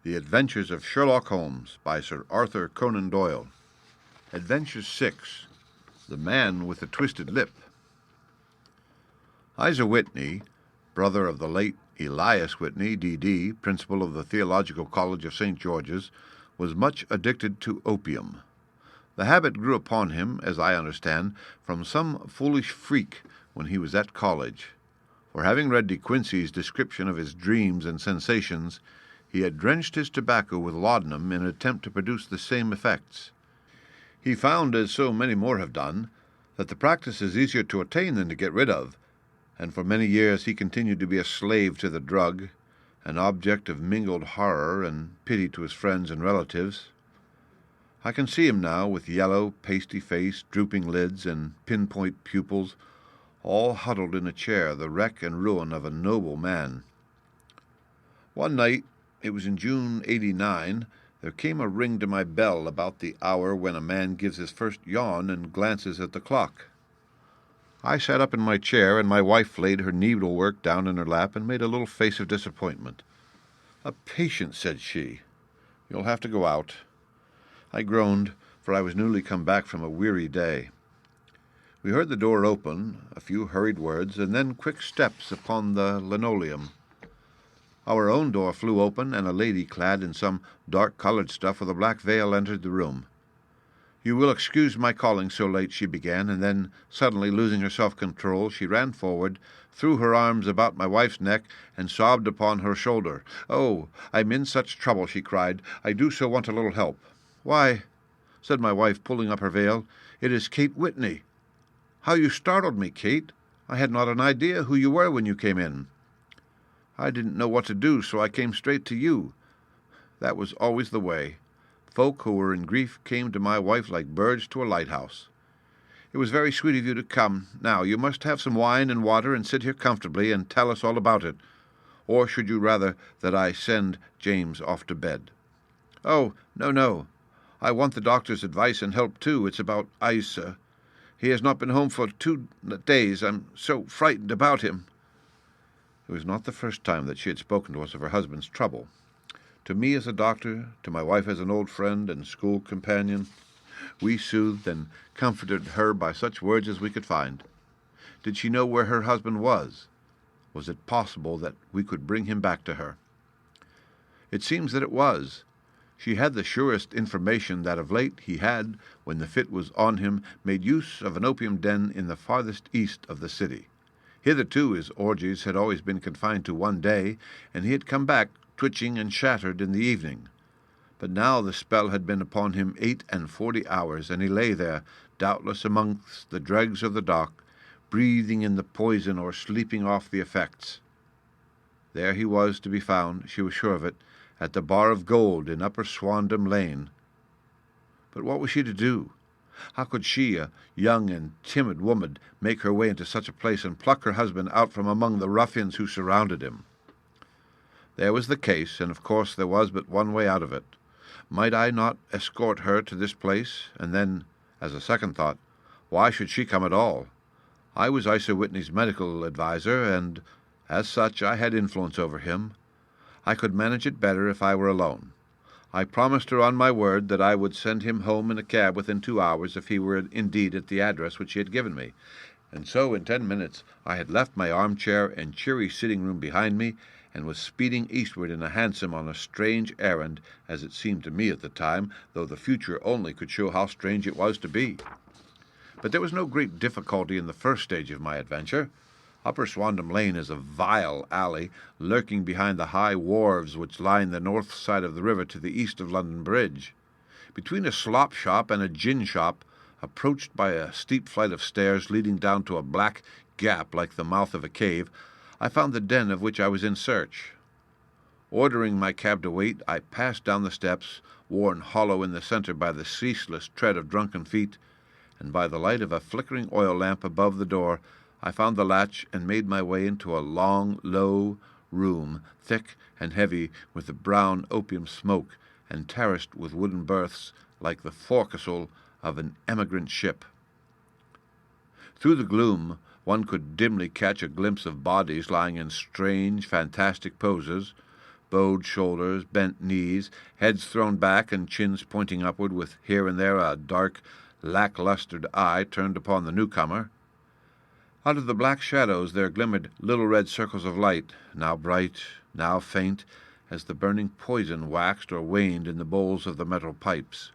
The Adventures of Sherlock Holmes by Sir Arthur Conan Doyle. Adventure 6. The Man with the Twisted Lip. Isa Whitney, brother of the late Elias Whitney, D.D., principal of the Theological College of St. George's, was much addicted to opium. The habit grew upon him, as I understand, from some foolish freak when he was at college. For having read De Quincey's description of his dreams and sensations, he had drenched his tobacco with laudanum in an attempt to produce the same effects. He found, as so many more have done, that the practice is easier to attain than to get rid of, and for many years he continued to be a slave to the drug, an object of mingled horror and pity to his friends and relatives. I can see him now, with yellow, pasty face, drooping lids, and pinpoint pupils, all huddled in a chair, the wreck and ruin of a noble man. One night, it was in June '89, there came a ring to my bell about the hour when a man gives his first yawn and glances at the clock. I sat up in my chair, and my wife laid her needlework down in her lap and made a little face of disappointment. "A patient," said she. "You'll have to go out." I groaned, for I was newly come back from a weary day. We heard the door open, a few hurried words, and then quick steps upon the linoleum. Our own door flew open, and a lady clad in some dark-colored stuff with a black veil entered the room. "You will excuse my calling so late," she began, and then, suddenly losing her self-control, she ran forward, threw her arms about my wife's neck, and sobbed upon her shoulder. "Oh, I'm in such trouble," she cried. "I do so want a little help." "Why," said my wife, pulling up her veil, "it is Kate Whitney." "How you startled me, Kate! I had not an idea who you were when you came in." "I didn't know what to do, so I came straight to you." That was always the way. Folk who were in grief came to my wife like birds to a lighthouse. "It was very sweet of you to come. Now, you must have some wine and water and sit here comfortably and tell us all about it. Or should you rather that I send James off to bed?" "Oh, no. I want the doctor's advice and help, too. It's about Isa. He has not been home for 2 days. I'm so frightened about him." It was not the first time that she had spoken to us of her husband's trouble. To me as a doctor, to my wife as an old friend and school companion, we soothed and comforted her by such words as we could find. Did she know where her husband was? Was it possible that we could bring him back to her? It seems that it was. She had the surest information that of late he had, when the fit was on him, made use of an opium den in the farthest east of the city. Hitherto his orgies had always been confined to one day, and he had come back, twitching and shattered, in the evening. But now the spell had been upon him 48 hours, and he lay there, doubtless amongst the dregs of the dock, breathing in the poison or sleeping off the effects. There he was to be found, she was sure of it, at the Bar of Gold in Upper Swandam Lane. But what was she to do? How could she, a young and timid woman, make her way into such a place and pluck her husband out from among the ruffians who surrounded him? There was the case, and of course there was but one way out of it. Might I not escort her to this place? And then, as a second thought, why should she come at all? I was Isa Whitney's medical adviser, and as such I had influence over him. I could manage it better if I were alone. I promised her on my word that I would send him home in a cab within 2 hours if he were indeed at the address which he had given me. And so in 10 minutes I had left my armchair and cheery sitting-room behind me, and was speeding eastward in a hansom on a strange errand, as it seemed to me at the time, though the future only could show how strange it was to be. But there was no great difficulty in the first stage of my adventure. Upper Swandam Lane is a vile alley, lurking behind the high wharves which line the north side of the river to the east of London Bridge. Between a slop shop and a gin shop, approached by a steep flight of stairs leading down to a black gap like the mouth of a cave, I found the den of which I was in search. Ordering my cab to wait, I passed down the steps, worn hollow in the centre by the ceaseless tread of drunken feet, and by the light of a flickering oil lamp above the door, I found the latch and made my way into a long, low room, thick and heavy with the brown opium smoke, and terraced with wooden berths like the forecastle of an emigrant ship. Through the gloom one could dimly catch a glimpse of bodies lying in strange, fantastic poses, bowed shoulders, bent knees, heads thrown back and chins pointing upward, with here and there a dark, lack-lustered eye turned upon the newcomer. Out of the black shadows there glimmered little red circles of light, now bright, now faint, as the burning poison waxed or waned in the bowls of the metal pipes.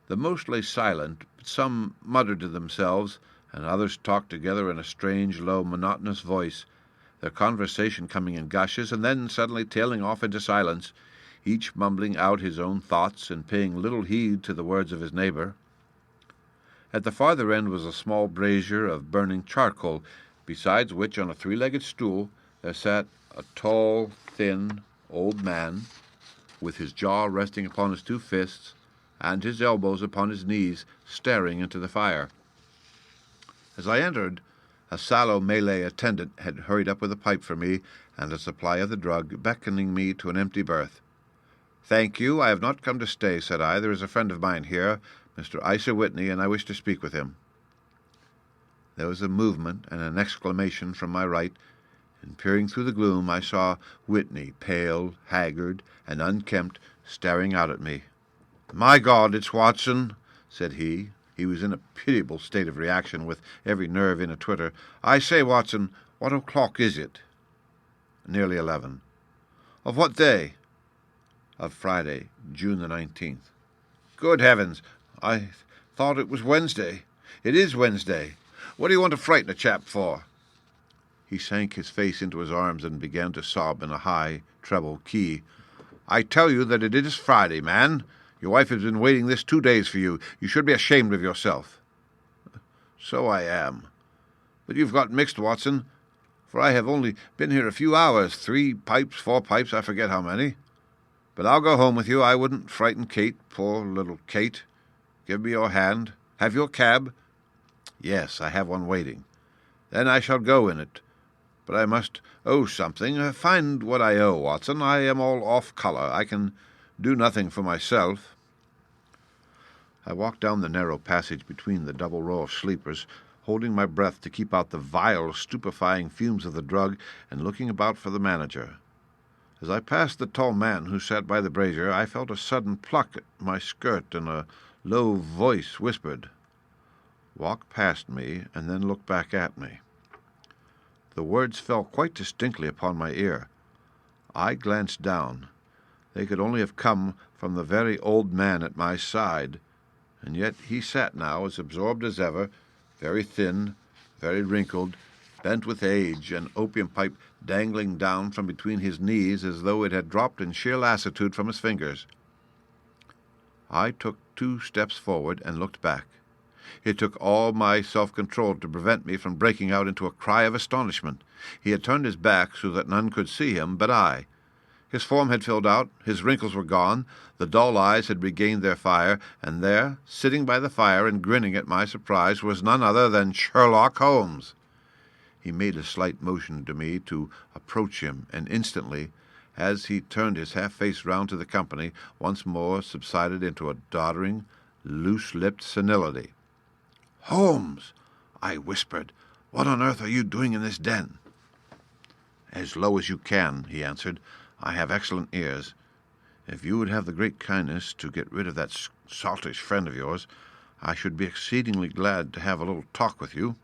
The most lay silent, but some muttered to themselves, and others talked together in a strange, low, monotonous voice, their conversation coming in gushes, and then suddenly tailing off into silence, each mumbling out his own thoughts and paying little heed to the words of his neighbour. At the farther end was a small brazier of burning charcoal, besides which, on a three-legged stool, there sat a tall, thin, old man, with his jaw resting upon his two fists, and his elbows upon his knees, staring into the fire. As I entered, a sallow Malay attendant had hurried up with a pipe for me and a supply of the drug, beckoning me to an empty berth. "Thank you, I have not come to stay," said I. "There is a friend of mine here, Mr. Isa Whitney, and I wish to speak with him." There was a movement and an exclamation from my right, and peering through the gloom I saw Whitney, pale, haggard, and unkempt, staring out at me. "My God, it's Watson," said he. He was in a pitiable state of reaction, with every nerve in a twitter. "I say, Watson, what o'clock is it?" "Nearly 11. "Of what day?" "Of Friday, June the 19th. "Good heavens! I thought it was Wednesday." "It is Wednesday. What do you want to frighten a chap for?" He sank his face into his arms and began to sob in a high, treble key. "I tell you that it is Friday, man. Your wife has been waiting this 2 days for you. You should be ashamed of yourself." "So I am. But you've got mixed, Watson, for I have only been here a few hours, 3 pipes, 4 pipes, I forget how many. But I'll go home with you. I wouldn't frighten Kate, poor little Kate. Give me your hand. Have you a cab?" "Yes, I have one waiting." "Then I shall go in it. But I must owe something. Find what I owe, Watson. I am all off colour. I can do nothing for myself." I walked down the narrow passage between the double row of sleepers, holding my breath to keep out the vile, stupefying fumes of the drug, and looking about for the manager. As I passed the tall man who sat by the brazier, I felt a sudden pluck at my skirt, and a low voice whispered, "Walk past me, and then look back at me." The words fell quite distinctly upon my ear. I glanced down. They could only have come from the very old man at my side, and yet he sat now as absorbed as ever, very thin, very wrinkled, bent with age, an opium pipe dangling down from between his knees as though it had dropped in sheer lassitude from his fingers. I took 2 steps forward and looked back. It took all my self-control to prevent me from breaking out into a cry of astonishment. He had turned his back so that none could see him but I. His form had filled out, his wrinkles were gone, the dull eyes had regained their fire, and there, sitting by the fire and grinning at my surprise, was none other than Sherlock Holmes. He made a slight motion to me to approach him, and instantly, as he turned his half-face round to the company, once more subsided into a doddering, loose-lipped senility. "Holmes," I whispered, "what on earth are you doing in this den?" "As low as you can," he answered. "I have excellent ears. If you would have the great kindness to get rid of that saltish friend of yours, I should be exceedingly glad to have a little talk with you."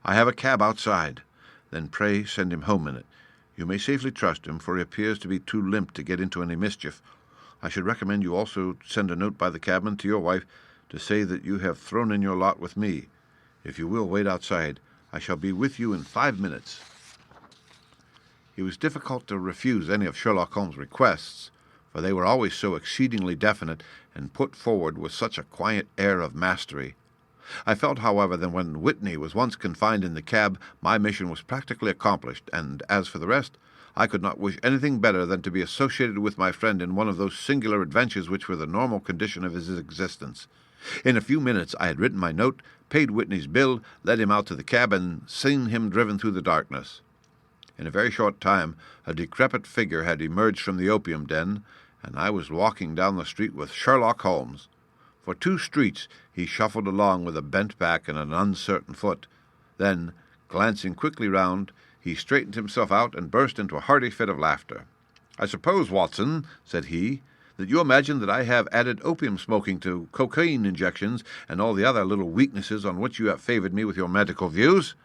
"I have a cab outside." "Then pray send him home in it. You may safely trust him, for he appears to be too limp to get into any mischief. I should recommend you also send a note by the cabman to your wife to say that you have thrown in your lot with me. If you will wait outside, I shall be with you in 5 minutes." It was difficult to refuse any of Sherlock Holmes' requests, for they were always so exceedingly definite and put forward with such a quiet air of mastery. I felt, however, that when Whitney was once confined in the cab, my mission was practically accomplished, and as for the rest, I could not wish anything better than to be associated with my friend in one of those singular adventures which were the normal condition of his existence. In a few minutes I had written my note, paid Whitney's bill, led him out to the cab, and seen him driven through the darkness. In a very short time a decrepit figure had emerged from the opium den, and I was walking down the street with Sherlock Holmes. For 2 streets he shuffled along with a bent back and an uncertain foot. Then, glancing quickly round, he straightened himself out and burst into a hearty fit of laughter. "I suppose, Watson," said he, "that you imagine that I have added opium smoking to cocaine injections and all the other little weaknesses on which you have favored me with your medical views?"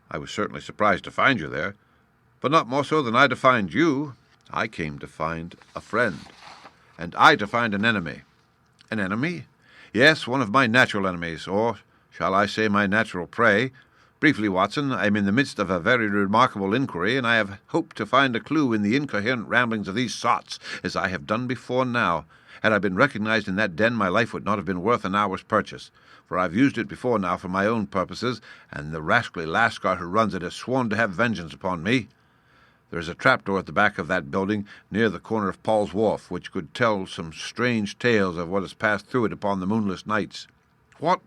I was certainly surprised to find you there, but not more so than I to find you. I came to find a friend, and I to find an enemy. An enemy? Yes, one of my natural enemies, or shall I say my natural prey. Briefly, Watson, I am in the midst of a very remarkable inquiry, and I have hoped to find a clue in the incoherent ramblings of these sots, as I have done before now. Had I been recognized in that den, my life would not have been worth an hour's purchase, for I have used it before now for my own purposes, and the rascally lascar who runs it has sworn to have vengeance upon me. There is a trapdoor at the back of that building, near the corner of Paul's Wharf, which could tell some strange tales of what has passed through it upon the moonless nights. What?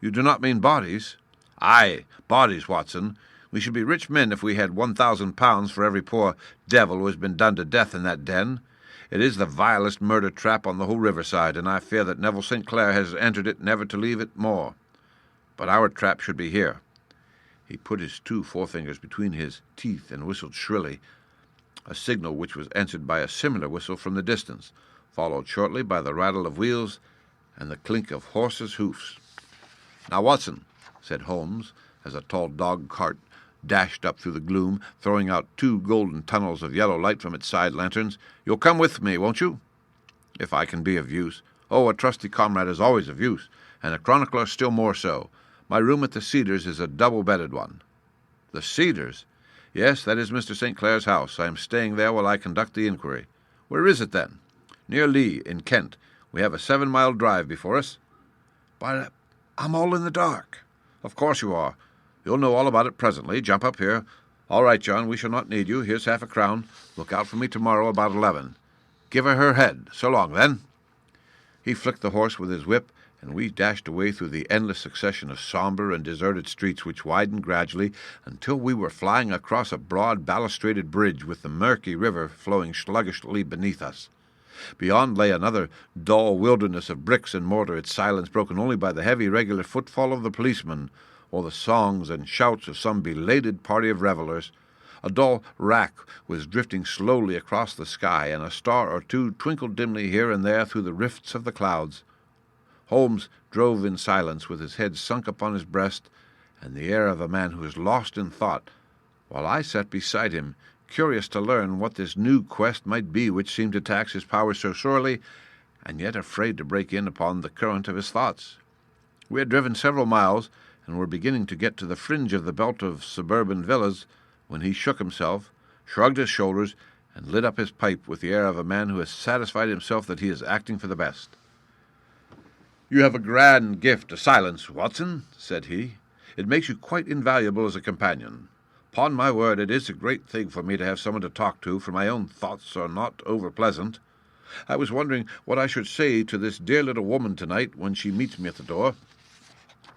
You do not mean bodies? Aye, bodies, Watson. We should be rich men if we had £1,000 for every poor devil who has been done to death in that den. It is the vilest murder trap on the whole riverside, and I fear that Neville St. Clair has entered it never to leave it more. But our trap should be here. He put his two forefingers between his teeth and whistled shrilly, a signal which was answered by a similar whistle from the distance, followed shortly by the rattle of wheels and the clink of horses' hoofs. "Now, Watson," said Holmes, as a tall dog-cart dashed up through the gloom, throwing out two golden tunnels of yellow light from its side lanterns, "you'll come with me, won't you?" "If I can be of use." "Oh, a trusty comrade is always of use, and a chronicler still more so. My room at the Cedars is a double-bedded one." "The Cedars?" "Yes, that is Mr. St. Clair's house. I am staying there while I conduct the inquiry." "Where is it, then?" "Near Lee, in Kent. We have a 7-mile drive before us." "But I'm all in the dark." "Of course you are. You'll know all about it presently. Jump up here." "All right, John, we shall not need you. Here's half a crown. Look out for me tomorrow about 11. Give her head. So long, then." He flicked the horse with his whip, and we dashed away through the endless succession of sombre and deserted streets which widened gradually until we were flying across a broad balustraded bridge with the murky river flowing sluggishly beneath us. Beyond lay another dull wilderness of bricks and mortar, its silence broken only by the heavy regular footfall of the policeman, or the songs and shouts of some belated party of revellers. A dull wrack was drifting slowly across the sky, and a star or two twinkled dimly here and there through the rifts of the clouds. Holmes drove in silence, with his head sunk upon his breast, and the air of a man who is lost in thought, while I sat beside him, curious to learn what this new quest might be which seemed to tax his powers so sorely, and yet afraid to break in upon the current of his thoughts. We had driven several miles, and were beginning to get to the fringe of the belt of suburban villas, when he shook himself, shrugged his shoulders, and lit up his pipe with the air of a man who has satisfied himself that he is acting for the best. "You have a grand gift of silence, Watson," said he. "It makes you quite invaluable as a companion. 'Pon my word, it is a great thing for me to have someone to talk to, for my own thoughts are not over-pleasant. I was wondering what I should say to this dear little woman tonight when she meets me at the door."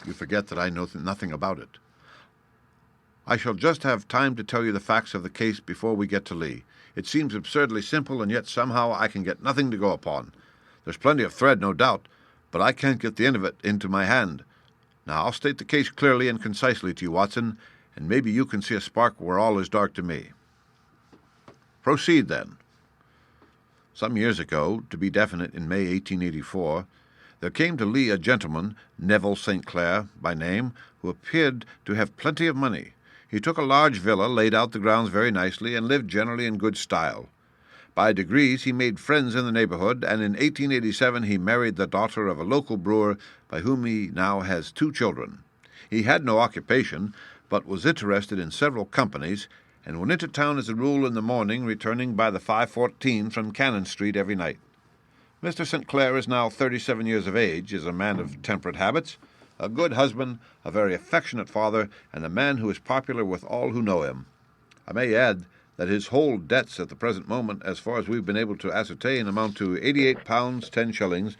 "You forget that I know nothing about it. I shall just have time to tell you the facts of the case before we get to Lee. It seems absurdly simple, and yet somehow I can get nothing to go upon. There's plenty of thread, no doubt, but I can't get the end of it into my hand. Now, I'll state the case clearly and concisely to you, Watson, and maybe you can see a spark where all is dark to me." "Proceed, then." Some years ago, to be definite in May 1884, there came to Lee a gentleman, Neville St. Clair by name, who appeared to have plenty of money. He took a large villa, laid out the grounds very nicely, and lived generally in good style. By degrees he made friends in the neighborhood, and in 1887 he married the daughter of a local brewer, by whom he now has 2 children. He had no occupation, but was interested in several companies, and went into town as a rule in the morning, returning by the 5:14 from Cannon Street every night. Mr. St. Clair is now 37 years of age, is a man of temperate habits, a good husband, a very affectionate father, and a man who is popular with all who know him. I may add that his whole debts at the present moment, as far as we've been able to ascertain, amount to £88 10s,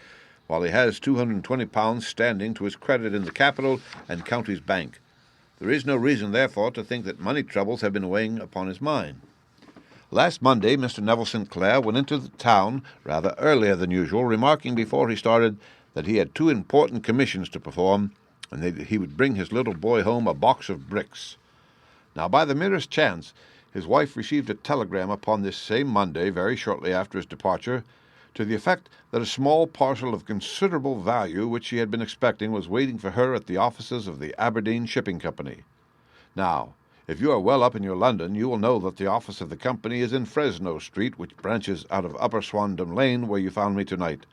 while he has £220 standing to his credit in the Capital and Counties Bank. There is no reason, therefore, to think that money troubles have been weighing upon his mind. Last Monday, Mr. Neville St. Clair went into the town rather earlier than usual, remarking before he started that he had 2 important commissions to perform, and that he would bring his little boy home a box of bricks. Now, by the merest chance, His wife received a telegram upon this same Monday, very shortly after his departure, to the effect that a small parcel of considerable value which she had been expecting was waiting for her at the offices of the Aberdeen Shipping Company. Now, if you are well up in your London, you will know that the office of the company is in Fresno Street, which branches out of Upper Swandam Lane, where you found me tonight.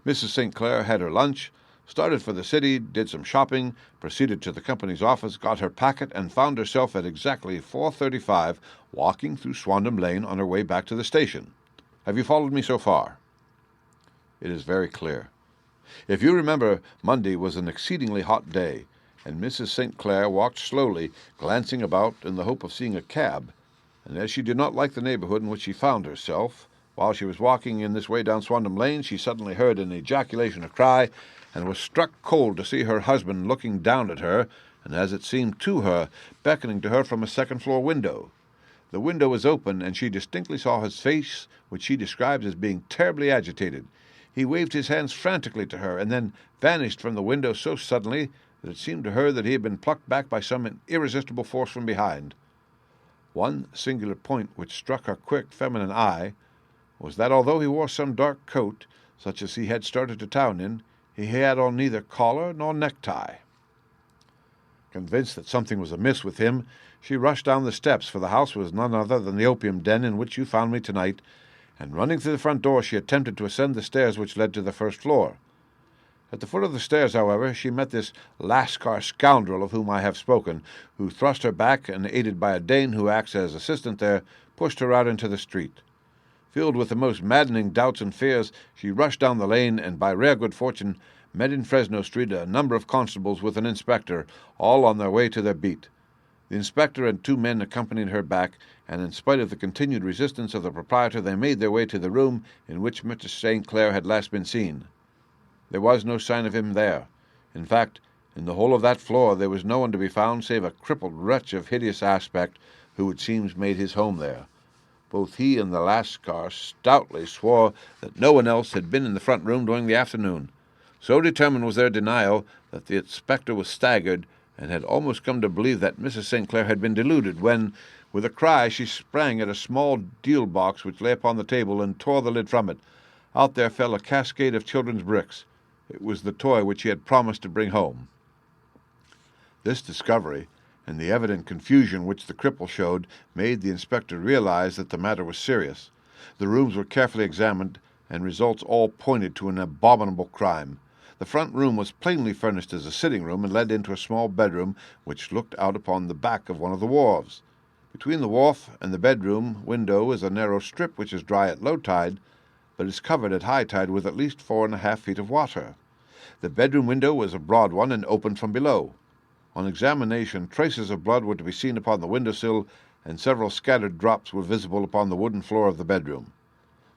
Mrs. St. Clair had her lunch, started for the city, did some shopping, proceeded to the company's office, got her packet, and found herself at exactly 4:35 walking through Swandam Lane on her way back to the station. Have you followed me so far? It is very clear. If you remember, Monday was an exceedingly hot day, and Mrs. St. Clair walked slowly, glancing about in the hope of seeing a cab, and as she did not like the neighborhood in which she found herself, while she was walking in this way down Swandam Lane, she suddenly heard an ejaculation, a cry, and was struck cold to see her husband looking down at her, and as it seemed to her, beckoning to her from a second-floor window. The window was open, and she distinctly saw his face, which she describes as being terribly agitated. He waved his hands frantically to her, and then vanished from the window so suddenly that it seemed to her that he had been plucked back by some irresistible force from behind. One singular point which struck her quick feminine eye was that although he wore some dark coat, such as he had started to town in, he had on neither collar nor necktie. Convinced that something was amiss with him, she rushed down the steps, for the house was none other than the opium den in which you found me tonight, and running through the front door, she attempted to ascend the stairs which led to the first floor. At the foot of the stairs, however, she met this Lascar scoundrel of whom I have spoken, who thrust her back, and, aided by a Dane who acts as assistant there, pushed her out into the street. Filled with the most maddening doubts and fears, she rushed down the lane, and by rare good fortune met in Fresno Street a number of constables with an inspector, all on their way to their beat. The inspector and two men accompanied her back, and in spite of the continued resistance of the proprietor, they made their way to the room in which Mr. St. Clair had last been seen. There was no sign of him there. In fact, in the whole of that floor there was no one to be found save a crippled wretch of hideous aspect, who it seems made his home there. Both he and the Lascar stoutly swore that no one else had been in the front room during the afternoon. So determined was their denial that the inspector was staggered, and had almost come to believe that Mrs. St. Clair had been deluded, when, with a cry, she sprang at a small deal box which lay upon the table and tore the lid from it. Out there fell a cascade of children's bricks. It was the toy which she had promised to bring home. This discovery, and the evident confusion which the cripple showed, made the inspector realize that the matter was serious. The rooms were carefully examined, and results all pointed to an abominable crime. The front room was plainly furnished as a sitting room, and led into a small bedroom which looked out upon the back of one of the wharves. Between the wharf and the bedroom window is a narrow strip which is dry at low tide, but is covered at high tide with at least 4.5 feet of water. The bedroom window was a broad one and opened from below. On examination, traces of blood were to be seen upon the window-sill, and several scattered drops were visible upon the wooden floor of the bedroom.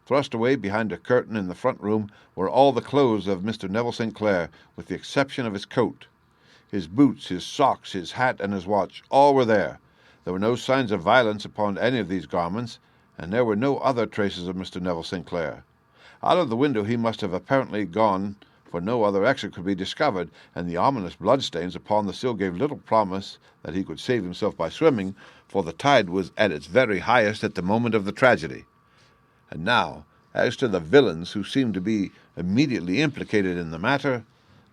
Thrust away behind a curtain in the front room were all the clothes of Mr. Neville St. Clair, with the exception of his coat. His boots, his socks, his hat, and his watch, all were there. There were no signs of violence upon any of these garments, and there were no other traces of Mr. Neville St. Clair. Out of the window he must have apparently gone, for no other exit could be discovered, and the ominous bloodstains upon the sill gave little promise that he could save himself by swimming, for the tide was at its very highest at the moment of the tragedy. And now, as to the villains who seemed to be immediately implicated in the matter,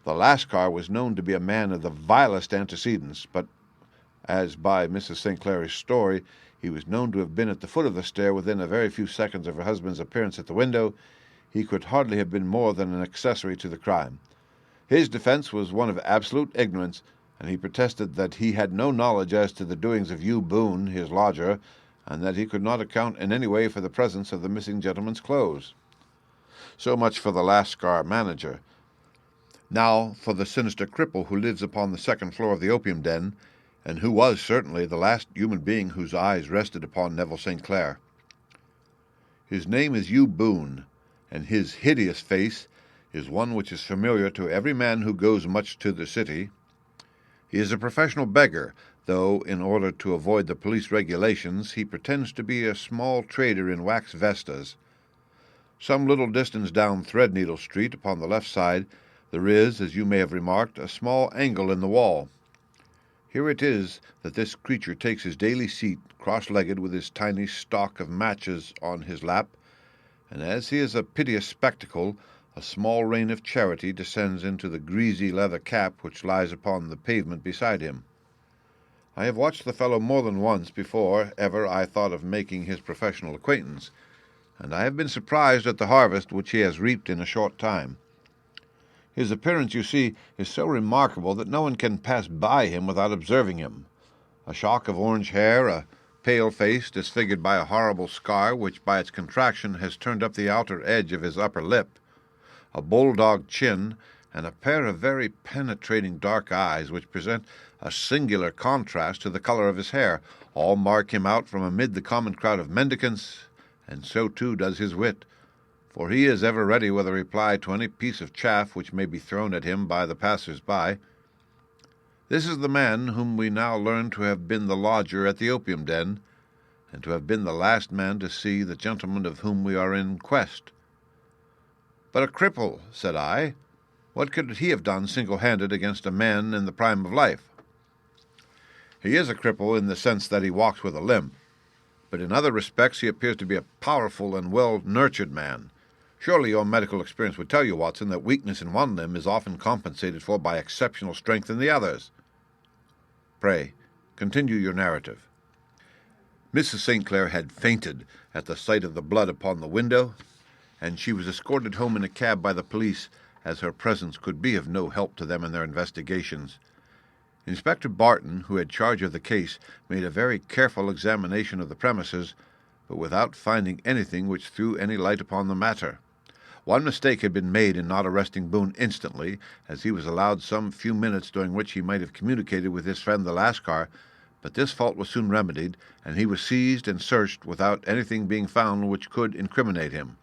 the Lascar was known to be a man of the vilest antecedents, but, as by Mrs. St. Clair's story, he was known to have been at the foot of the stair within a very few seconds of her husband's appearance at the window, he could hardly have been more than an accessory to the crime. His defense was one of absolute ignorance, and he protested that he had no knowledge as to the doings of Hugh Boone, his lodger, and that he could not account in any way for the presence of the missing gentleman's clothes. So much for the Lascar manager. Now for the sinister cripple who lives upon the second floor of the opium den, and who was certainly the last human being whose eyes rested upon Neville St. Clair. His name is Hugh Boone, and his hideous face is one which is familiar to every man who goes much to the city. He is a professional beggar, though, in order to avoid the police regulations, he pretends to be a small trader in wax vestas. Some little distance down Threadneedle Street, upon the left side, there is, as you may have remarked, a small angle in the wall. Here it is that this creature takes his daily seat, cross-legged with his tiny stock of matches on his lap, and as he is a piteous spectacle, a small rain of charity descends into the greasy leather cap which lies upon the pavement beside him. I have watched the fellow more than once before ever I thought of making his professional acquaintance, and I have been surprised at the harvest which he has reaped in a short time. His appearance, you see, is so remarkable that no one can pass by him without observing him. A shock of orange hair, a pale face disfigured by a horrible scar which by its contraction has turned up the outer edge of his upper lip, a bulldog chin, and a pair of very penetrating dark eyes which present a singular contrast to the color of his hair, all mark him out from amid the common crowd of mendicants, and so too does his wit, for he is ever ready with a reply to any piece of chaff which may be thrown at him by the passers-by. This is the man whom we now learn to have been the lodger at the opium den, and to have been the last man to see the gentleman of whom we are in quest. But a cripple, said I. What could he have done single-handed against a man in the prime of life? He is a cripple in the sense that he walks with a limp, but in other respects he appears to be a powerful and well-nurtured man. Surely your medical experience would tell you, Watson, that weakness in one limb is often compensated for by exceptional strength in the others. Pray, continue your narrative. Mrs. St. Clair had fainted at the sight of the blood upon the window, and she was escorted home in a cab by the police, as her presence could be of no help to them in their investigations. Inspector Barton, who had charge of the case, made a very careful examination of the premises, but without finding anything which threw any light upon the matter. One mistake had been made in not arresting Boone instantly, as he was allowed some few minutes during which he might have communicated with his friend the Lascar, but this fault was soon remedied, and he was seized and searched without anything being found which could incriminate him.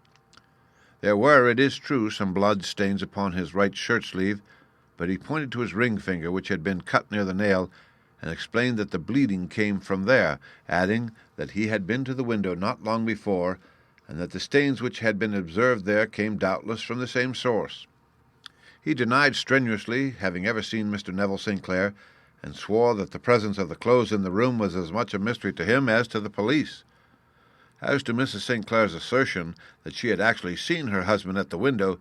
There were, it is true, some blood stains upon his right shirt-sleeve, but he pointed to his ring finger, which had been cut near the nail, and explained that the bleeding came from there, adding that he had been to the window not long before, and that the stains which had been observed there came doubtless from the same source. He denied strenuously having ever seen Mr. Neville St. Clair, and swore that the presence of the clothes in the room was as much a mystery to him as to the police. As to Mrs. St. Clair's assertion that she had actually seen her husband at the window,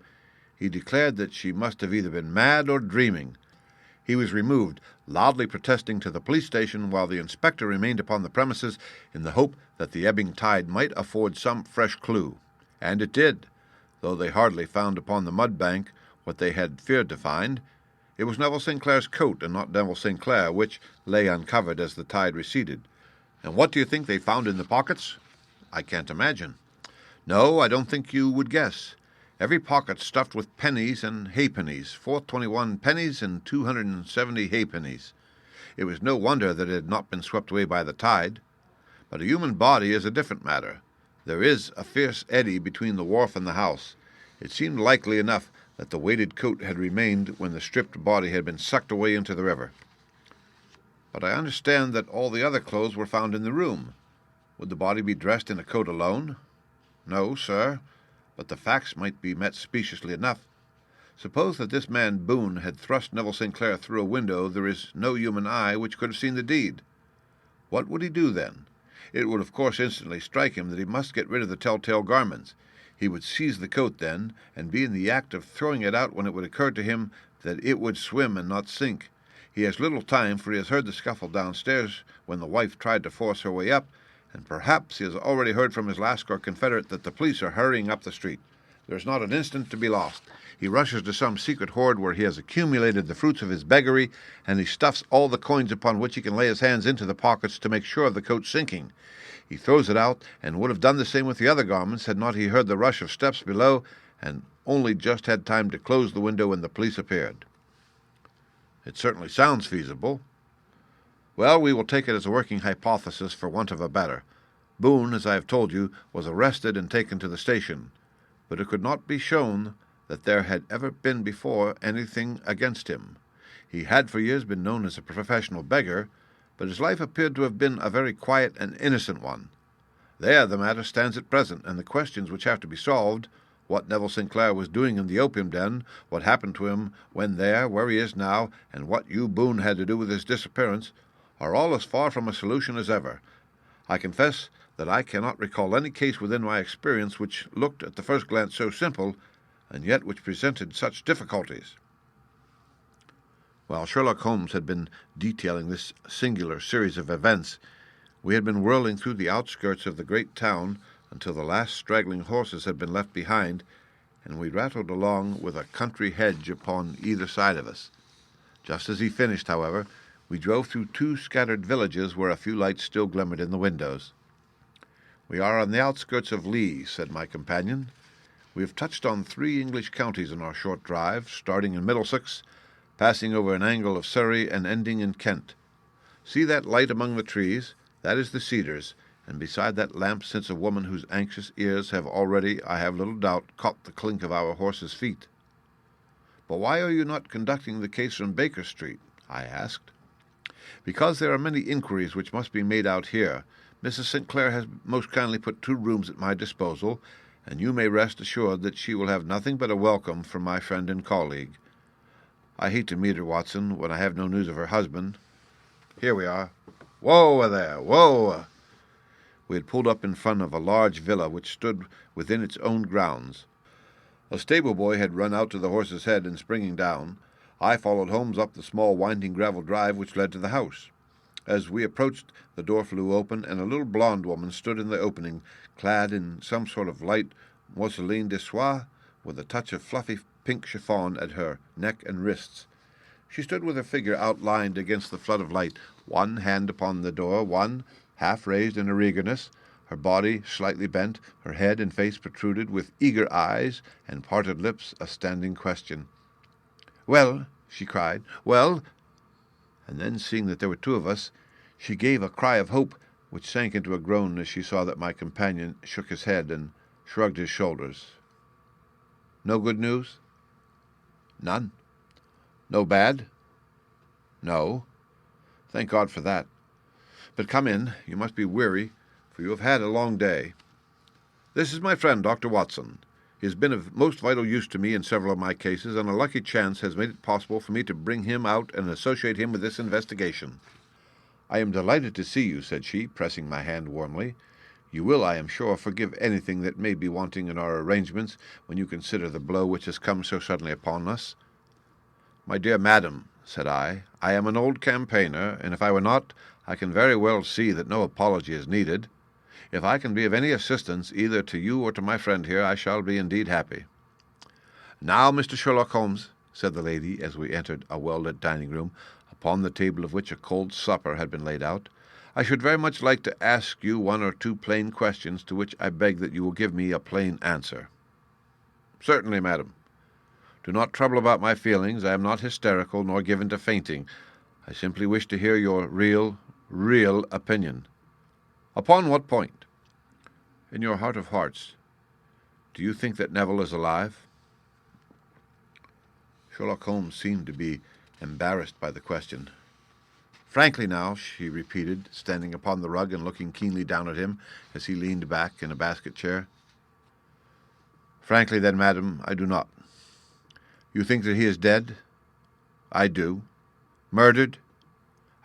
he declared that she must have either been mad or dreaming. He was removed, loudly protesting, to the police station, while the inspector remained upon the premises in the hope that the ebbing tide might afford some fresh clue. And it did, though they hardly found upon the mud bank what they had feared to find. It was Neville St. Clair's coat, and not Neville St. Clair, which lay uncovered as the tide receded. And what do you think they found in the pockets? I can't imagine. No, I don't think you would guess. Every pocket stuffed with pennies and halfpennies, 421 pennies and 270 halfpennies. It was no wonder that it had not been swept away by the tide. But a human body is a different matter. There is a fierce eddy between the wharf and the house. It seemed likely enough that the weighted coat had remained when the stripped body had been sucked away into the river. But I understand that all the other clothes were found in the room. Would the body be dressed in a coat alone? No, sir. But the facts might be met speciously enough. Suppose that this man Boone had thrust Neville St. Clair through a window, there is no human eye which could have seen the deed. What would he do then? It would of course instantly strike him that he must get rid of the telltale garments. He would seize the coat then, and be in the act of throwing it out when it would occur to him that it would swim and not sink. He has little time, for he has heard the scuffle downstairs when the wife tried to force her way up, and perhaps he has already heard from his Lascar confederate that the police are hurrying up the street. There is not an instant to be lost. He rushes to some secret hoard where he has accumulated the fruits of his beggary, and he stuffs all the coins upon which he can lay his hands into the pockets to make sure of the coat sinking. He throws it out, and would have done the same with the other garments had not he heard the rush of steps below, and only just had time to close the window when the police appeared. It certainly sounds feasible. Well, we will take it as a working hypothesis for want of a better. Boone, as I have told you, was arrested and taken to the station, but it could not be shown that there had ever been before anything against him. He had for years been known as a professional beggar, but his life appeared to have been a very quiet and innocent one. There the matter stands at present, and the questions which have to be solved What Neville St. Clair was doing in the opium den, what happened to him when there, where he is now, and what Hugh Boone had to do with his disappearance, are all as far from a solution as ever. I confess that I cannot recall any case within my experience which looked at the first glance so simple, and yet which presented such difficulties. While Sherlock Holmes had been detailing this singular series of events, we had been whirling through the outskirts of the great town until the last straggling horses had been left behind, and we rattled along with a country hedge upon either side of us. Just as he finished, however, we drove through 2 scattered villages where a few lights still glimmered in the windows. "We are on the outskirts of Lee," said my companion. "We have touched on 3 English counties in our short drive, starting in Middlesex, passing over an angle of Surrey, and ending in Kent. See that light among the trees? That is the Cedars, and beside that lamp sits a woman whose anxious ears have already, I have little doubt, caught the clink of our horses' feet." "But why are you not conducting the case from Baker Street?" I asked. "Because there are many inquiries which must be made out here. Mrs. St. Clair has most kindly put 2 rooms at my disposal, and you may rest assured that she will have nothing but a welcome from my friend and colleague. I hate to meet her, Watson, when I have no news of her husband. Here we are. Whoa there, whoa!" We had pulled up in front of a large villa which stood within its own grounds. A stable boy had run out to the horse's head, and springing down, I followed Holmes up the small winding gravel drive which led to the house. As we approached, the door flew open, and a little blonde woman stood in the opening, clad in some sort of light mousseline de soie, with a touch of fluffy pink chiffon at her neck and wrists. She stood with her figure outlined against the flood of light, one hand upon the door, one half raised in her eagerness, her body slightly bent, her head and face protruded, with eager eyes and parted lips a standing question. "Well," she cried, "well," and then, seeing that there were 2 of us, she gave a cry of hope which sank into a groan as she saw that my companion shook his head and shrugged his shoulders. "No good news?" "None." "No bad?" "No." "Thank God for that. But come in. You must be weary, for you have had a long day. This is my friend, Dr. Watson. He has been of most vital use to me in several of my cases, and a lucky chance has made it possible for me to bring him out and associate him with this investigation." "I am delighted to see you," said she, pressing my hand warmly. "You will, I am sure, forgive anything that may be wanting in our arrangements when you consider the blow which has come so suddenly upon us." "My dear madam," said I am an old campaigner, and if I were not, I can very well see that no apology is needed. If I can be of any assistance, either to you or to my friend here, I shall be indeed happy." "Now, Mr. Sherlock Holmes," said the lady, as we entered a well-lit dining-room, upon the table of which a cold supper had been laid out, "I should very much like to ask you 1 or 2 plain questions, to which I beg that you will give me a plain answer." "Certainly, madam." "Do not trouble about my feelings. I am not hysterical, nor given to fainting. I simply wish to hear your real opinion." "Upon what point?" "In your heart of hearts, do you think that Neville is alive?" Sherlock Holmes seemed to be embarrassed by the question. "Frankly now," she repeated, standing upon the rug and looking keenly down at him as he leaned back in a basket chair. "Frankly, then, madam, I do not." "You think that he is dead?" "I do." "Murdered?"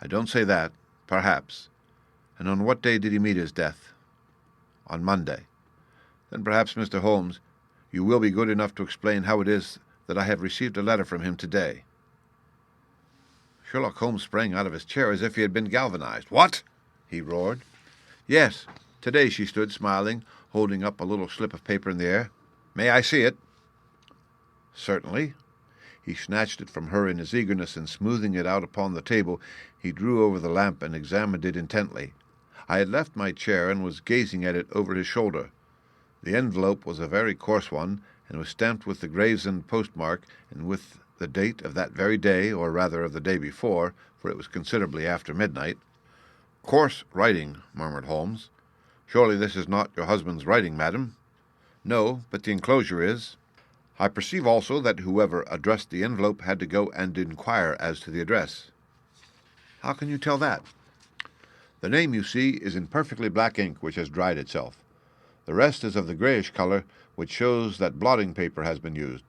"I don't say that. Perhaps. And on what day did he meet his death?" "On Monday." "Then perhaps, Mr. Holmes, you will be good enough to explain how it is that I have received a letter from him today." Sherlock Holmes sprang out of his chair as if he had been galvanized. "What?" he roared. "Yes. Today," she stood, smiling, holding up a little slip of paper in the air. "May I see it?" "Certainly." He snatched it from her in his eagerness, and smoothing it out upon the table, he drew over the lamp and examined it intently. I had left my chair and was gazing at it over his shoulder. The envelope was a very coarse one, and was stamped with the Gravesend postmark, and with the date of that very day, or rather of the day before, for it was considerably after midnight. "Coarse writing," murmured Holmes. "Surely this is not your husband's writing, madam?" "No, but the enclosure is. I perceive also that whoever addressed the envelope had to go and inquire as to the address." "How can you tell that?" "The name, you see, is in perfectly black ink, which has dried itself. The rest is of the grayish color, which shows that blotting paper has been used.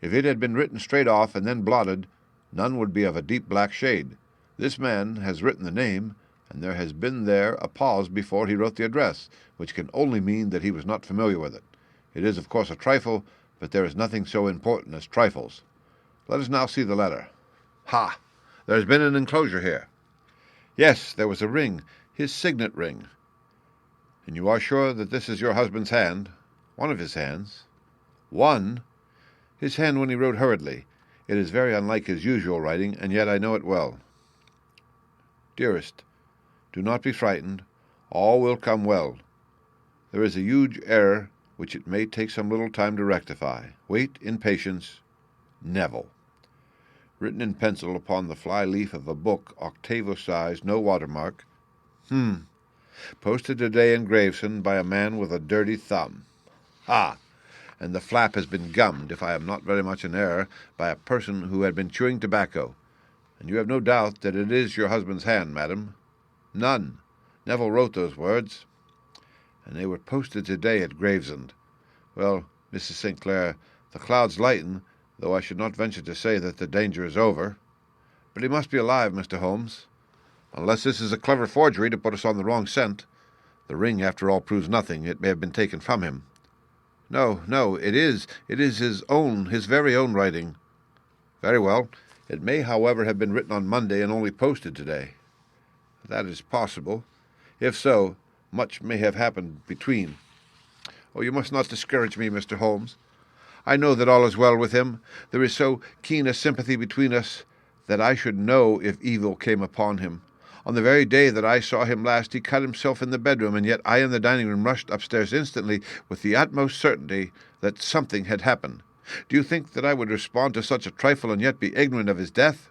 If it had been written straight off and then blotted, none would be of a deep black shade. This man has written the name, and there has been there a pause before he wrote the address, which can only mean that he was not familiar with it. It is, of course, a trifle, but there is nothing so important as trifles. Let us now see the letter. Ha! There has been an enclosure here. Yes, there was a ring, his signet ring. And you are sure that this is your husband's hand? One of his hands? One? His hand when he wrote hurriedly. It is very unlike his usual writing, and yet I know it well. Dearest, do not be frightened. All will come well. There is a huge error which it may take some little time to rectify. Wait in patience. Neville. Written in pencil upon the fly-leaf of a book, octavo size, no watermark. Posted today in Gravesend by a man with a dirty thumb. Ah! And the flap has been gummed, if I am not very much in error, by a person who had been chewing tobacco. And you have no doubt that it is your husband's hand, madam? None. Neville wrote those words. And they were posted today at Gravesend. Well, Mrs. St. Clair, the clouds lighten, though I should not venture to say that the danger is over. But he must be alive, Mr. Holmes. Unless this is a clever forgery to put us on the wrong scent. The ring, after all, proves nothing. It may have been taken from him. No, it is his very own writing. Very well. It may, however, have been written on Monday and only posted today. That is possible. If so, much may have happened between. Oh, you must not discourage me, Mr. Holmes. I know that all is well with him. There is so keen a sympathy between us that I should know if evil came upon him. On the very day that I saw him last, he cut himself in the bedroom, and yet I in the dining room rushed upstairs instantly with the utmost certainty that something had happened. Do you think that I would respond to such a trifle and yet be ignorant of his death?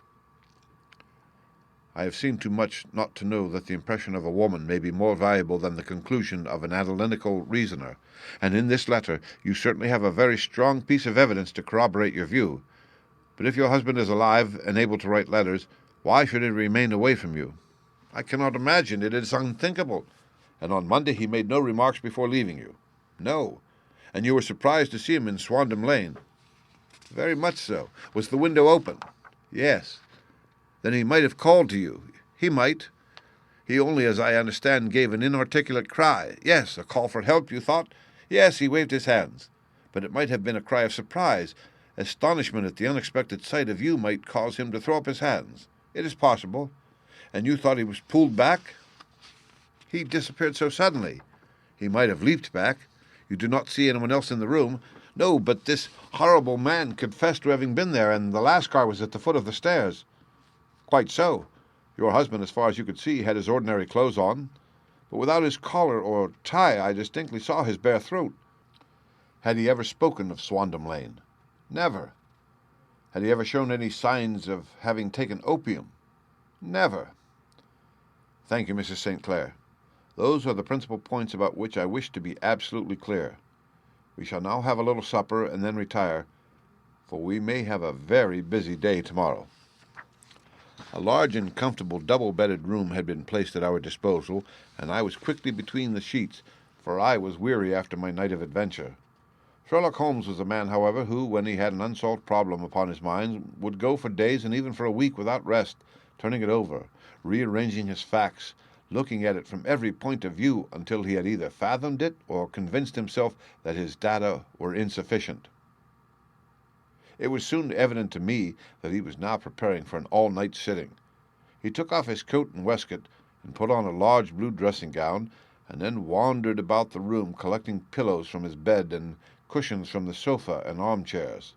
I have seen too much not to know that the impression of a woman may be more valuable than the conclusion of an analytical reasoner, and in this letter you certainly have a very strong piece of evidence to corroborate your view. But if your husband is alive and able to write letters, why should he remain away from you? I cannot imagine. It is unthinkable. And on Monday he made no remarks before leaving you. No. And you were surprised to see him in Swandam Lane. Very much so. Was the window open? Yes. Then he might have called to you. He might. He only, as I understand, gave an inarticulate cry. Yes, a call for help, you thought? Yes, he waved his hands. But it might have been a cry of surprise. Astonishment at the unexpected sight of you might cause him to throw up his hands. It is possible. And you thought he was pulled back? He disappeared so suddenly. He might have leaped back. You do not see anyone else in the room. No, but this horrible man confessed to having been there, and the Lascar was at the foot of the stairs. Quite so. Your husband, as far as you could see, had his ordinary clothes on, but without his collar or tie I distinctly saw his bare throat. Had he ever spoken of Swandam Lane? Never. Had he ever shown any signs of having taken opium? Never. Thank you, Mrs. St. Clair. Those are the principal points about which I wish to be absolutely clear. We shall now have a little supper and then retire, for we may have a very busy day tomorrow. A large and comfortable double-bedded room had been placed at our disposal, and I was quickly between the sheets, for I was weary after my night of adventure. Sherlock Holmes was a man, however, who, when he had an unsolved problem upon his mind, would go for days and even for a week without rest, turning it over, rearranging his facts, looking at it from every point of view until he had either fathomed it or convinced himself that his data were insufficient. It was soon evident to me that he was now preparing for an all-night sitting. He took off his coat and waistcoat and put on a large blue dressing-gown, and then wandered about the room collecting pillows from his bed and cushions from the sofa and armchairs.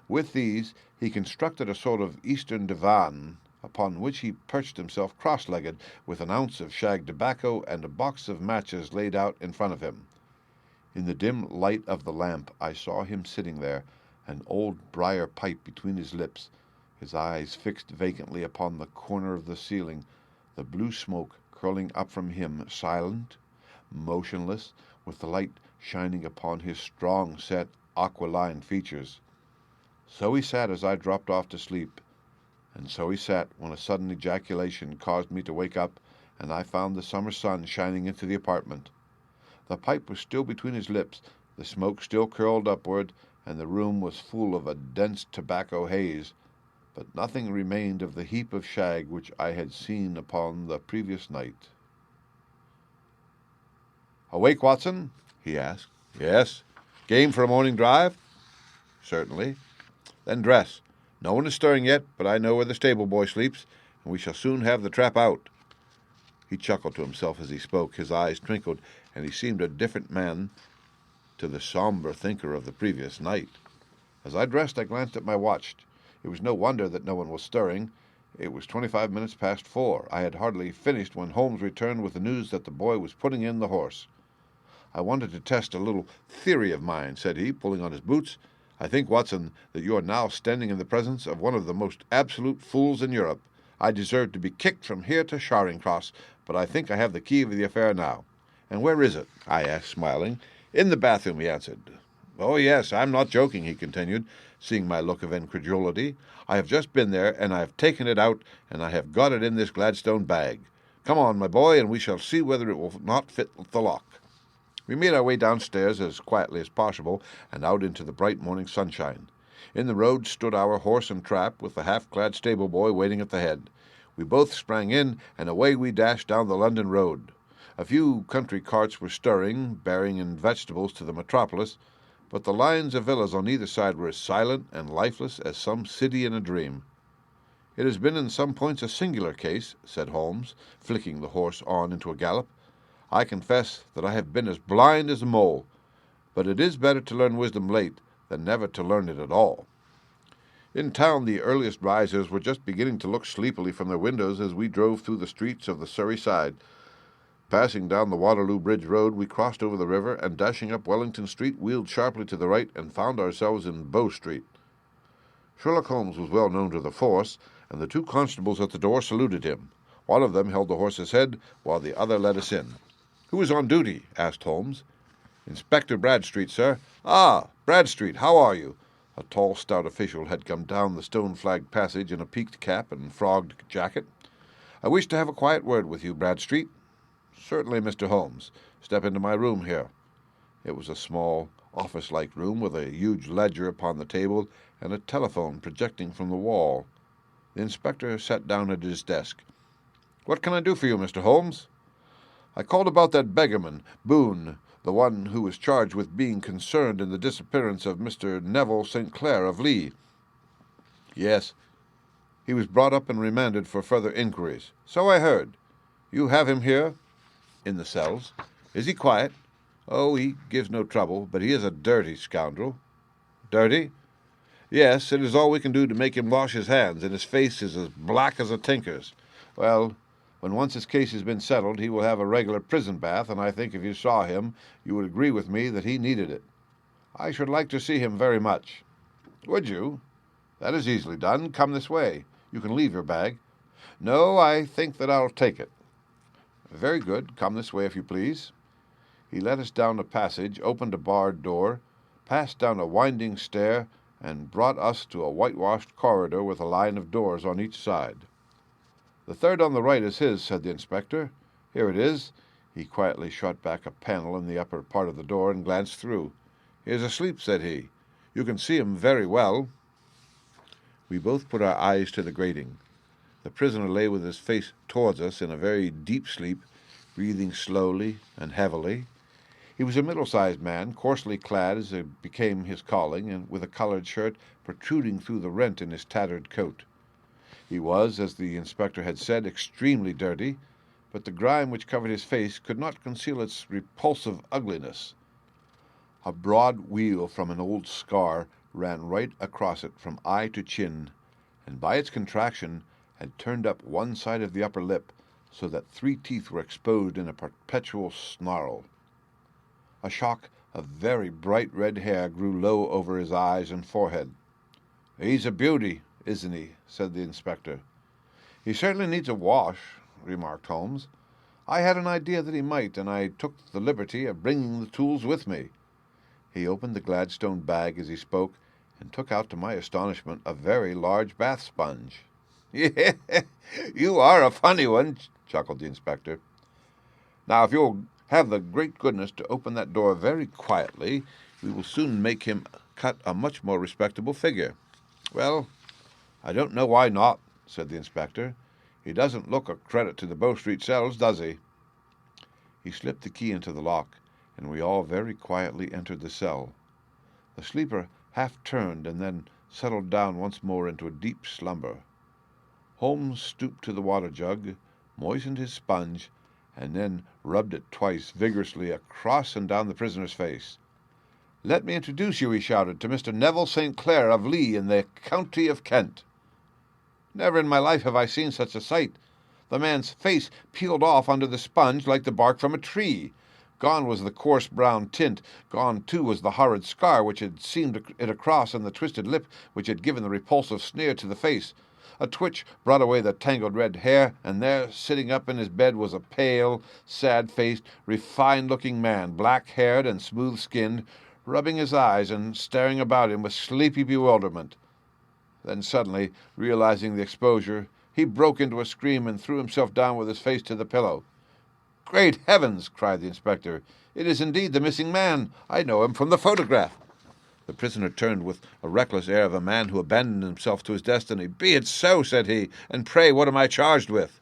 With these he constructed a sort of Eastern divan, upon which he perched himself cross-legged, with an ounce of shag tobacco and a box of matches laid out in front of him. In the dim light of the lamp I saw him sitting there, an old briar pipe between his lips, his eyes fixed vacantly upon the corner of the ceiling, the blue smoke curling up from him, silent, motionless, with the light shining upon his strong-set, aquiline features. So he sat as I dropped off to sleep, and so he sat when a sudden ejaculation caused me to wake up, and I found the summer sun shining into the apartment. The pipe was still between his lips, the smoke still curled upward, and the room was full of a dense tobacco haze, but nothing remained of the heap of shag which I had seen upon the previous night. "Awake, Watson?" he asked. "Yes." "Game for a morning drive?" "Certainly." "Then dress. No one is stirring yet, but I know where the stable boy sleeps, and we shall soon have the trap out." He chuckled to himself as he spoke. His eyes twinkled, and he seemed a different man to the somber thinker of the previous night. As I dressed, I glanced at my watch. It was no wonder that no one was stirring. It was 25 minutes past 4. I had hardly finished when Holmes returned with the news that the boy was putting in the horse. "I wanted to test a little theory of mine," said he, pulling on his boots. "I think, Watson, that you are now standing in the presence of one of the most absolute fools in Europe. I deserve to be kicked from here to Charing Cross, but I think I have the key of the affair now." "And where is it?" I asked, smiling. "In the bathroom," he answered. "Oh, yes, I'm not joking," he continued, seeing my look of incredulity. "I have just been there, and I have taken it out, and I have got it in this Gladstone bag. Come on, my boy, and we shall see whether it will not fit the lock." We made our way downstairs as quietly as possible and out into the bright morning sunshine. In the road stood our horse and trap, with the half-clad stable boy waiting at the head. We both sprang in, and away we dashed down the London road. A few country carts were stirring, bearing in vegetables to the metropolis, but the lines of villas on either side were as silent and lifeless as some city in a dream. "It has been in some points a singular case," said Holmes, flicking the horse on into a gallop. "I confess that I have been as blind as a mole, but it is better to learn wisdom late than never to learn it at all." In town the earliest risers were just beginning to look sleepily from their windows as we drove through the streets of the Surrey side. Passing down the Waterloo Bridge Road, we crossed over the river, and dashing up Wellington Street, wheeled sharply to the right and found ourselves in Bow Street. Sherlock Holmes was well known to the force, and the two constables at the door saluted him. One of them held the horse's head, while the other led us in. "Who is on duty?" asked Holmes. "Inspector Bradstreet, sir." "Ah, Bradstreet, how are you?" A tall, stout official had come down the stone-flagged passage in a peaked cap and frogged jacket. "I wish to have a quiet word with you, Bradstreet." "Certainly, Mr. Holmes. Step into my room here." It was a small, office-like room with a huge ledger upon the table and a telephone projecting from the wall. The inspector sat down at his desk. "What can I do for you, Mr. Holmes?" "I called about that beggarman, Boone, the one who was charged with being concerned in the disappearance of Mr. Neville St. Clair of Lee." "Yes. He was brought up and remanded for further inquiries." "So I heard. You have him here?" "In the cells." "Is he quiet?" "Oh, he gives no trouble, but he is a dirty scoundrel." "Dirty?" "Yes, it is all we can do to make him wash his hands, and his face is as black as a tinker's. Well, when once his case has been settled, he will have a regular prison bath, and I think if you saw him, you would agree with me that he needed it." "I should like to see him very much." "Would you? That is easily done. Come this way. You can leave your bag." "No, I think that I'll take it." "Very good. Come this way, if you please." He led us down a passage, opened a barred door, passed down a winding stair, and brought us to a whitewashed corridor with a line of doors on each side. "The third on the right is his," said the inspector. "Here it is." He quietly shot back a panel in the upper part of the door and glanced through. "He is asleep," said he. "You can see him very well." We both put our eyes to the grating. The prisoner lay with his face towards us in a very deep sleep, breathing slowly and heavily. He was a middle-sized man, coarsely clad as it became his calling, and with a coloured shirt protruding through the rent in his tattered coat. He was, as the inspector had said, extremely dirty, but the grime which covered his face could not conceal its repulsive ugliness. A broad weal from an old scar ran right across it from eye to chin, and by its contraction had turned up one side of the upper lip, so that 3 teeth were exposed in a perpetual snarl. A shock of very bright red hair grew low over his eyes and forehead. "He's a beauty, isn't he?" said the inspector. "He certainly needs a wash," remarked Holmes. "I had an idea that he might, and I took the liberty of bringing the tools with me." He opened the Gladstone bag as he spoke, and took out, to my astonishment, a very large bath sponge. "You are a funny one," chuckled the inspector. "Now, if you'll have the great goodness to open that door very quietly, we will soon make him cut a much more respectable figure." "Well, I don't know why not," said the inspector. "He doesn't look a credit to the Bow Street cells, does he?" He slipped the key into the lock, and we all very quietly entered the cell. The sleeper half turned and then settled down once more into a deep slumber. Holmes stooped to the water jug, moistened his sponge, and then rubbed it twice vigorously across and down the prisoner's face. "Let me introduce you," he shouted, "to Mr. Neville St. Clair of Lee in the county of Kent." Never in my life have I seen such a sight. The man's face peeled off under the sponge like the bark from a tree. Gone was the coarse brown tint. Gone, too, was the horrid scar which had seamed it across, and the twisted lip which had given the repulsive sneer to the face. A twitch brought away the tangled red hair, and there, sitting up in his bed, was a pale, sad-faced, refined-looking man, black-haired and smooth-skinned, rubbing his eyes and staring about him with sleepy bewilderment. Then suddenly, realizing the exposure, he broke into a scream and threw himself down with his face to the pillow. "Great heavens!" cried the inspector. "It is indeed the missing man. I know him from the photograph." The prisoner turned with a reckless air of a man who abandoned himself to his destiny. "Be it so," said he. "And pray, what am I charged with?"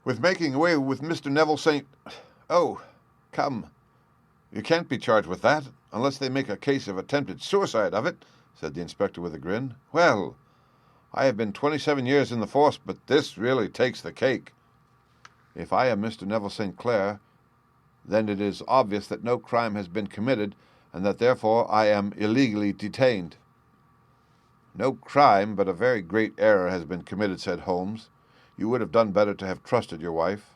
"With making away with Mr. Neville St. Oh, come. You can't be charged with that, unless they make a case of attempted suicide of it," said the inspector with a grin. "Well, I have been 27 years in the force, but this really takes the cake. If I am Mr. Neville St. Clair, then it is obvious that no crime has been committed, and that therefore I am illegally detained." "No crime, but a very great error has been committed," said Holmes. "You would have done better to have trusted your wife."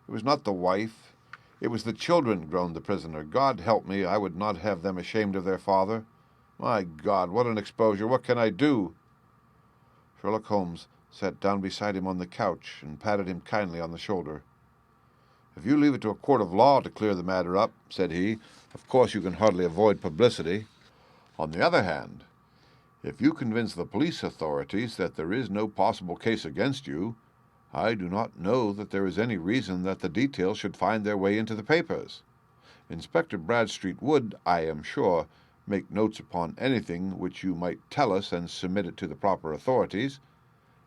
"It was not the wife. It was the children," groaned the prisoner. "God help me, I would not have them ashamed of their father. My God, what an exposure! What can I do?" Sherlock Holmes sat down beside him on the couch and patted him kindly on the shoulder. "If you leave it to a court of law to clear the matter up," said he, "of course you can hardly avoid publicity. On the other hand, if you convince the police authorities that there is no possible case against you, I do not know that there is any reason that the details should find their way into the papers. Inspector Bradstreet would, I am sure, make notes upon anything which you might tell us and submit it to the proper authorities.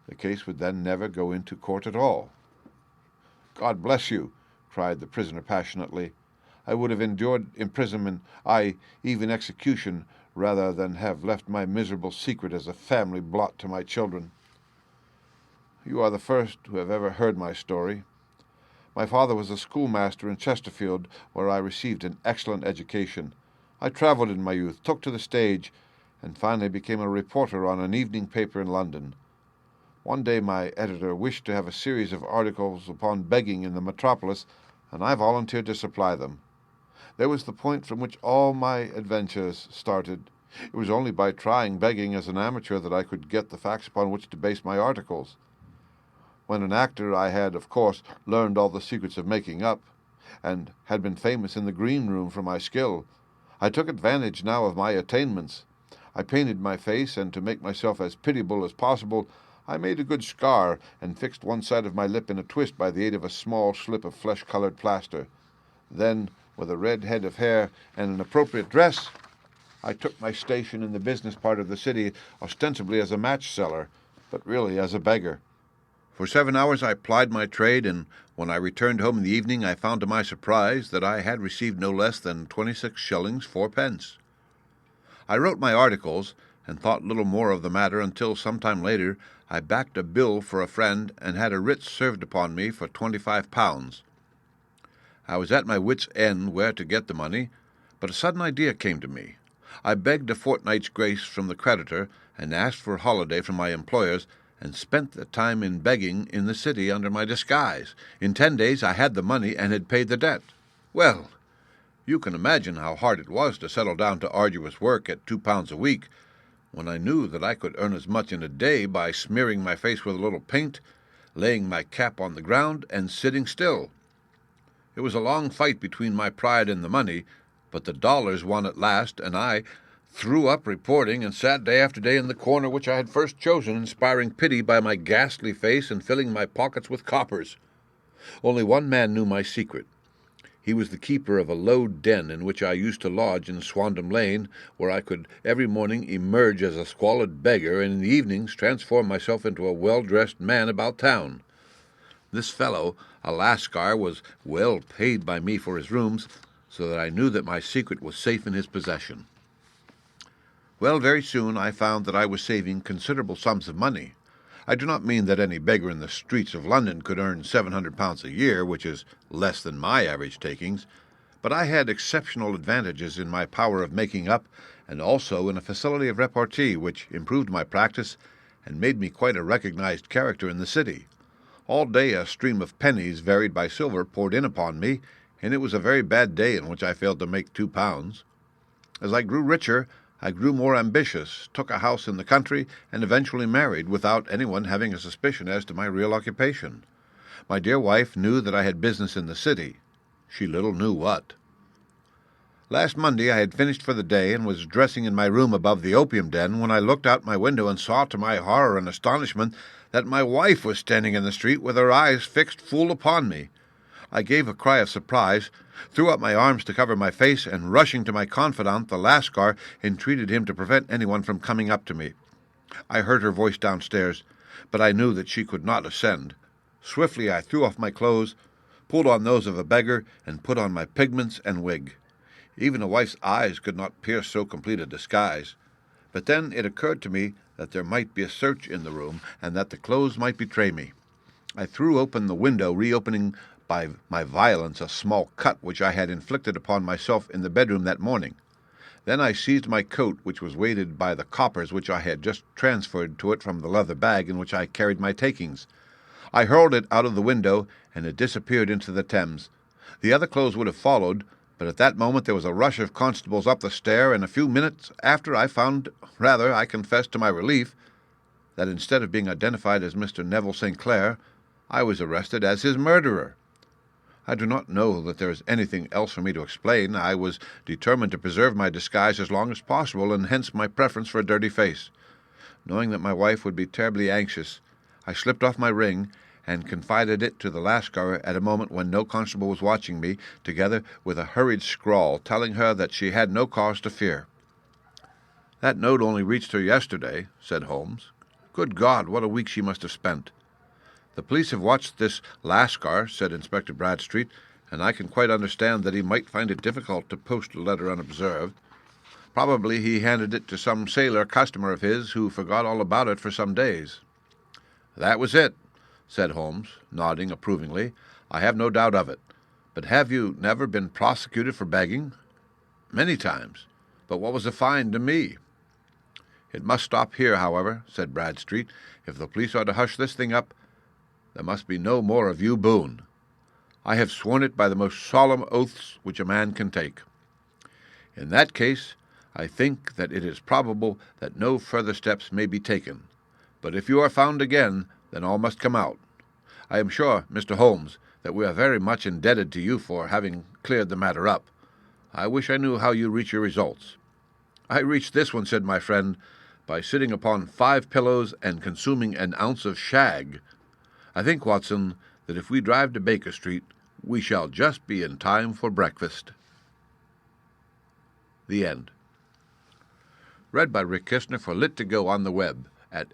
The case would then never go into court at all." "God bless you!" cried the prisoner passionately. "I would have endured imprisonment, aye, even execution, rather than have left my miserable secret as a family blot to my children. You are the first who have ever heard my story. My father was a schoolmaster in Chesterfield, where I received an excellent education. I traveled in my youth, took to the stage, and finally became a reporter on an evening paper in London. One day my editor wished to have a series of articles upon begging in the metropolis, and I volunteered to supply them. There was the point from which all my adventures started. It was only by trying begging as an amateur that I could get the facts upon which to base my articles. When an actor, I had, of course, learned all the secrets of making up, and had been famous in the green room for my skill. I took advantage now of my attainments. I painted my face, and to make myself as pitiable as possible, I made a good scar and fixed one side of my lip in a twist by the aid of a small slip of flesh-colored plaster. Then, with a red head of hair and an appropriate dress, I took my station in the business part of the city, ostensibly as a match-seller, but really as a beggar. For 7 hours I plied my trade, and when I returned home in the evening I found to my surprise that I had received no less than 26 shillings 4 pence. I wrote my articles, and thought little more of the matter until some time later I backed a bill for a friend and had a writ served upon me for £25. I was at my wits' end where to get the money, but a sudden idea came to me. I begged a fortnight's grace from the creditor, and asked for a holiday from my employers, and spent the time in begging in the city under my disguise. In 10 days I had the money and had paid the debt. Well, you can imagine how hard it was to settle down to arduous work at £2 a week, when I knew that I could earn as much in a day by smearing my face with a little paint, laying my cap on the ground, and sitting still. It was a long fight between my pride and the money, but the dollars won at last, and I threw up reporting and sat day after day in the corner which I had first chosen, inspiring pity by my ghastly face and filling my pockets with coppers. Only one man knew my secret. He was the keeper of a low den in which I used to lodge in Swandam Lane, where I could every morning emerge as a squalid beggar, and in the evenings transform myself into a well-dressed man about town. This fellow, a Lascar, was well paid by me for his rooms, so that I knew that my secret was safe in his possession. Well, very soon I found that I was saving considerable sums of money. I do not mean that any beggar in the streets of London could earn £700 a year, which is less than my average takings, but I had exceptional advantages in my power of making up, and also in a facility of repartee which improved my practice and made me quite a recognized character in the city. All day a stream of pennies varied by silver poured in upon me, and it was a very bad day in which I failed to make £2. As I grew richer, I grew more ambitious, took a house in the country, and eventually married without anyone having a suspicion as to my real occupation. My dear wife knew that I had business in the city. She little knew what. Last Monday I had finished for the day and was dressing in my room above the opium den when I looked out my window and saw, to my horror and astonishment, that my wife was standing in the street with her eyes fixed full upon me. I gave a cry of surprise, threw up my arms to cover my face, and rushing to my confidant, the Lascar, entreated him to prevent anyone from coming up to me. I heard her voice downstairs, but I knew that she could not ascend. Swiftly I threw off my clothes, pulled on those of a beggar, and put on my pigments and wig. Even a wife's eyes could not pierce so complete a disguise. But then it occurred to me that there might be a search in the room, and that the clothes might betray me. I threw open the window, reopening by my violence a small cut which I had inflicted upon myself in the bedroom that morning. Then I seized my coat, which was weighted by the coppers which I had just transferred to it from the leather bag in which I carried my takings. I hurled it out of the window, and it disappeared into the Thames. The other clothes would have followed, but at that moment there was a rush of constables up the stair, and a few minutes after I found, rather, I confess to my relief, that instead of being identified as Mr. Neville St. Clair, I was arrested as his murderer. I do not know that there is anything else for me to explain. I was determined to preserve my disguise as long as possible, and hence my preference for a dirty face. Knowing that my wife would be terribly anxious, I slipped off my ring and confided it to the Lascar at a moment when no constable was watching me, together with a hurried scrawl telling her that she had no cause to fear. "That note only reached her yesterday," said Holmes. "Good God, what a week she must have spent." "The police have watched this Lascar," said Inspector Bradstreet, "and I can quite understand that he might find it difficult to post a letter unobserved. Probably he handed it to some sailor customer of his who forgot all about it for some days." "That was it," said Holmes, nodding approvingly. "I have no doubt of it. But have you never been prosecuted for begging?" "Many times. But what was the fine to me?" "It must stop here, however," said Bradstreet. "If the police are to hush this thing up, there must be no more of you, Boone. I have sworn it by the most solemn oaths which a man can take. In that case, I think that it is probable that no further steps may be taken. But if you are found again, then all must come out. I am sure, Mr. Holmes, that we are very much indebted to you for having cleared the matter up. I wish I knew how you reach your results." "I reached this one," said my friend, "by sitting upon 5 pillows and consuming an ounce of shag. I think, Watson, that if we drive to Baker Street, we shall just be in time for breakfast." The End. Read by Rick Kistner for Lit2Go on the web at